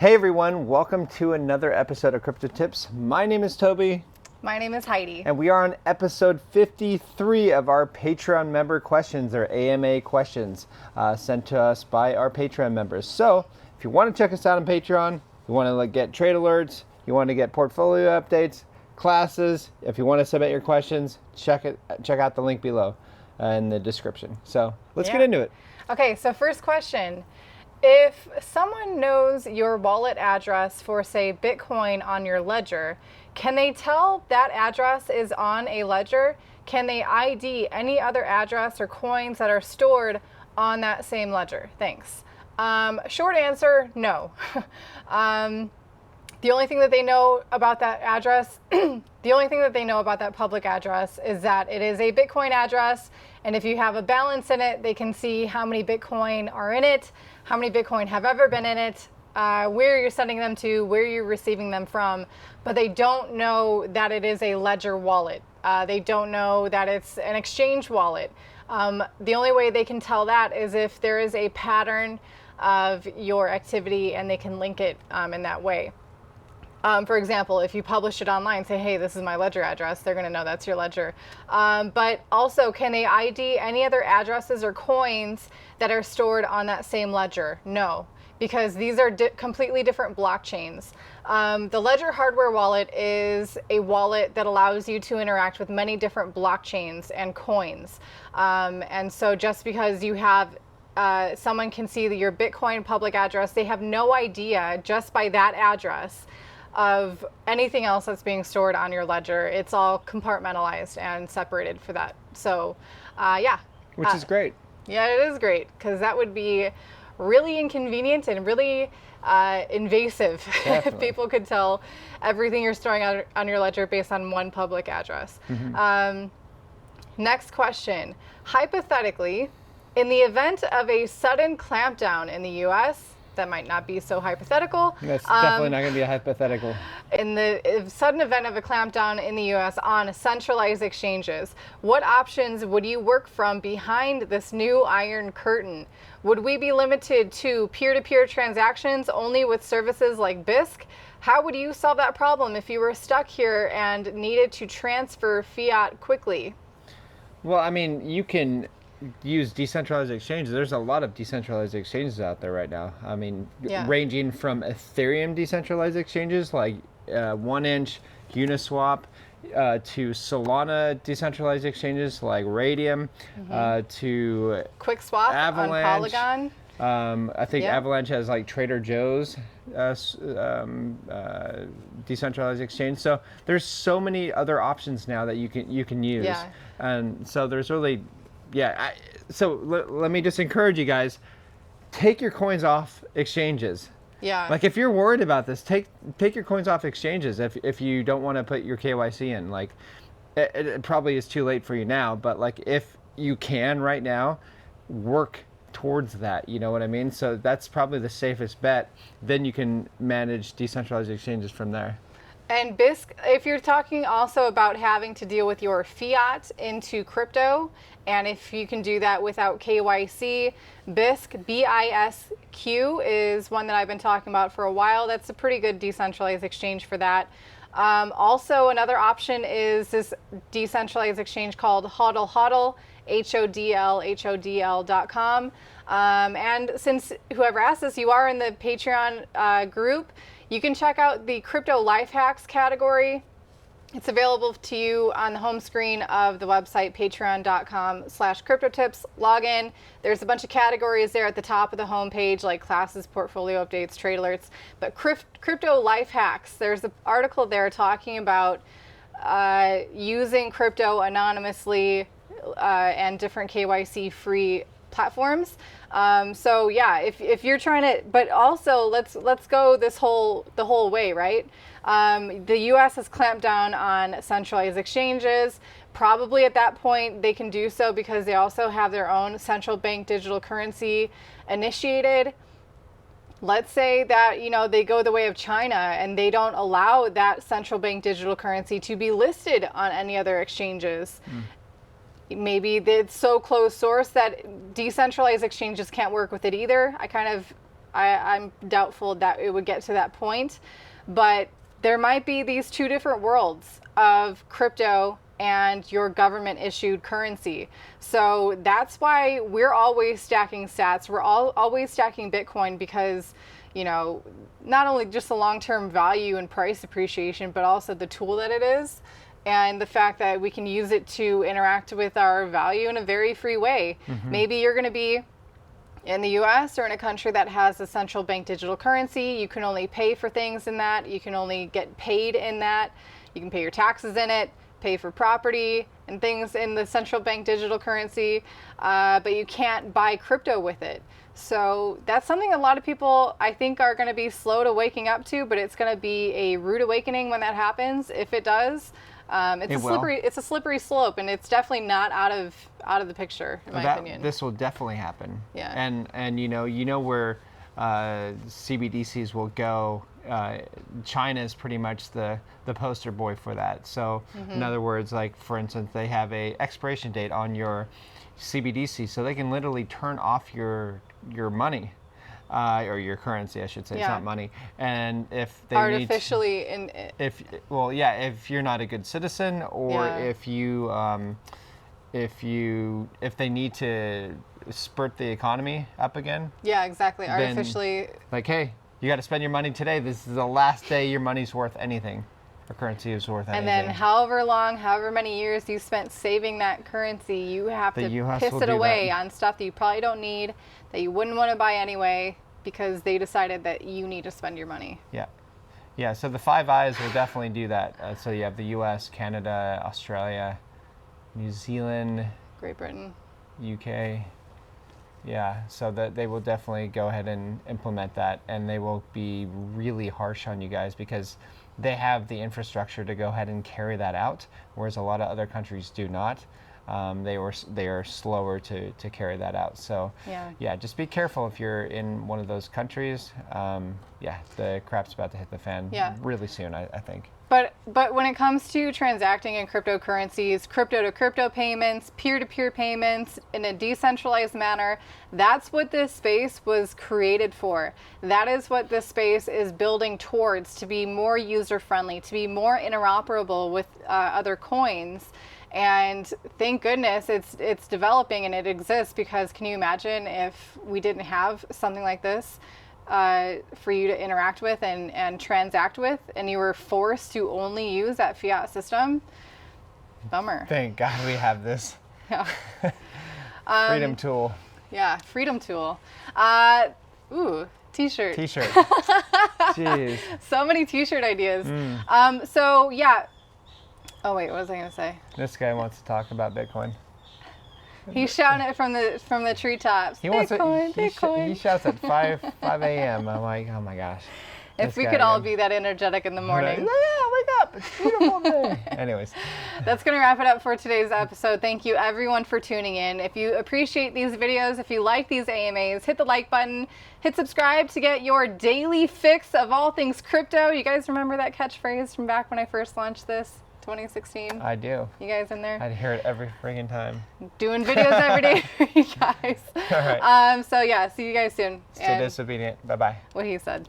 Hey everyone, welcome to another episode of Crypto Tips. My name is Toby. My name is Heidi. And we are on episode 53 of our Patreon member questions, or AMA questions, sent to us by our Patreon members. So if you want to check us out on Patreon, you want to get trade alerts, you want to get portfolio updates, classes, if you want to submit your questions, check out the link below in the description. So let's get into it. Okay, so first question. If someone knows your wallet address for, say, Bitcoin on your ledger, can they tell that address is on a ledger? Can they ID any other address or coins that are stored on that same ledger? Thanks. Short answer, no. The only thing that they know about that address, the only thing that they know about that public address is that it is a Bitcoin address. And if you have a balance in it, they can see how many Bitcoin are in it, how many Bitcoin have ever been in it, where you're sending them to, where you're receiving them from. But they don't know that it is a ledger wallet. They don't know that it's an exchange wallet. The only way they can tell that is if there is a pattern of your activity and they can link it in that way. For example, if you publish it online, say, hey, this is my ledger address, they're going to know that's your ledger. But also, can they ID any other addresses or coins that are stored on that same ledger? No, because these are completely different blockchains. The Ledger hardware wallet is a wallet that allows you to interact with many different blockchains and coins. And so just because you have someone can see your Bitcoin public address, they have no idea just by that address of anything else that's being stored on your ledger. It's all compartmentalized and separated for that. So, yeah. Which is great. Yeah, it is great, because that would be really inconvenient and really invasive if people could tell everything you're storing on your ledger based on one public address. Mm-hmm. Next question. Hypothetically, in the event of a sudden clampdown in the U.S., that might not be so hypothetical. That's definitely not going to be a hypothetical. In the sudden event of a clampdown in the U.S. on centralized exchanges, what options would you work from behind this new iron curtain? Would we be limited to peer-to-peer transactions only with services like BISC? How would you solve that problem if you were stuck here and needed to transfer fiat quickly? Well, I mean, you can use decentralized exchanges. There's a lot of decentralized exchanges out there right now. I mean, ranging from Ethereum decentralized exchanges like 1inch, Uniswap, to Solana decentralized exchanges like Radium, to QuickSwap Avalanche, on Polygon. I think Avalanche has like Trader Joe's decentralized exchange. So there's so many other options now that you can use. Yeah. And so there's really let me just encourage you guys, take your coins off exchanges. Yeah. Like if you're worried about this, take your coins off exchanges if you don't want to put your KYC in. Like it probably is too late for you now, but like if you can right now, work towards that, you know what I mean? So that's probably the safest bet. Then you can manage decentralized exchanges from there. And BISC, if you're talking also about having to deal with your fiat into crypto, and if you can do that without KYC, BISC, BISQ, is one that I've been talking about for a while. That's a pretty good decentralized exchange for that. Also, another option is this decentralized exchange called HODL, HODL.com. And since whoever asked this, you are in the Patreon group, you can check out the crypto life hacks category. It's available to you on the home screen of the website, patreon.com/cryptotips. Log in. There's a bunch of categories there at the top of the homepage, like classes, portfolio updates, trade alerts. But crypto life hacks, there's an article there talking about using crypto anonymously and different KYC-free platforms. So yeah, if you're trying to, but also let's go the whole way, right? The U.S. has clamped down on centralized exchanges. Probably at that point they can do so because they also have their own central bank digital currency initiated. Let's say that, they go the way of China and they don't allow that central bank digital currency to be listed on any other exchanges. Maybe it's so closed source that decentralized exchanges can't work with it either. I kind of I'm doubtful that it would get to that point. But there might be these two different worlds of crypto and your government issued currency. So that's why we're always stacking sats. We're always stacking Bitcoin because, you know, not only just the long-term value and price appreciation, but also the tool that it is. And the fact that we can use it to interact with our value in a very free way. Mm-hmm. Maybe you're going to be in the US or in a country that has a central bank digital currency. You can only pay for things in that. You can only get paid in that. You can pay your taxes in it, pay for property and things in the central bank digital currency, but you can't buy crypto with it. So that's something a lot of people, I think, are going to be slow to waking up to, but it's going to be a rude awakening when that happens, if it does. It's a slippery slope, and it's definitely not out of the picture, in my opinion. This will definitely happen. Yeah. And you know where CBDCs will go. China is pretty much the poster boy for that. So in other words, like for instance, they have a expiration date on your CBDC, so they can literally turn off your money. Or your currency, I should say. Yeah. It's not money. And if they artificially if you're not a good citizen, or if they need to spurt the economy up again. Yeah, exactly. Artificially. Like, hey, you got to spend your money today. This is the last day your money's worth anything. Or currency is worth anything. And then however many years you spent saving that currency, you have to piss it away on stuff that you probably don't need, that you wouldn't want to buy anyway, because they decided that you need to spend your money. Yeah. So the Five Eyes will definitely do that. So you have the U.S., Canada, Australia, New Zealand, Great Britain, UK. Yeah, so that they will definitely go ahead and implement that, and they will be really harsh on you guys because they have the infrastructure to go ahead and carry that out, whereas a lot of other countries do not. They are slower to carry that out. So yeah, just be careful if you're in one of those countries. The crap's about to hit the fan really soon, I think. But when it comes to transacting in cryptocurrencies, crypto to crypto payments, peer-to-peer payments in a decentralized manner, that's what this space was created for. That is what this space is building towards, to be more user-friendly, to be more interoperable with other coins. And thank goodness it's developing and it exists, because can you imagine if we didn't have something like this for you to interact with and transact with, and you were forced to only use that fiat system? Bummer. Thank God we have this. Yeah. Freedom tool. Yeah, freedom tool. T-shirt. T-shirt. Jeez. So many T-shirt ideas. Oh wait, what was I going to say? This guy wants to talk about Bitcoin. He's shouting it from the treetops. Bitcoin. He shouts at 5 a.m. I'm like, oh my gosh. If we could all be that energetic in the morning. Yeah, wake up. It's a beautiful day. Anyways. That's going to wrap it up for today's episode. Thank you everyone for tuning in. If you appreciate these videos, if you like these AMAs, hit the like button, hit subscribe to get your daily fix of all things crypto. You guys remember that catchphrase from back when I first launched this? 2016. I do. You guys in there? I'd hear it every friggin' time. Doing videos every day for you guys. All right. So yeah, see you guys soon. Stay disobedient. Bye-bye. What he said.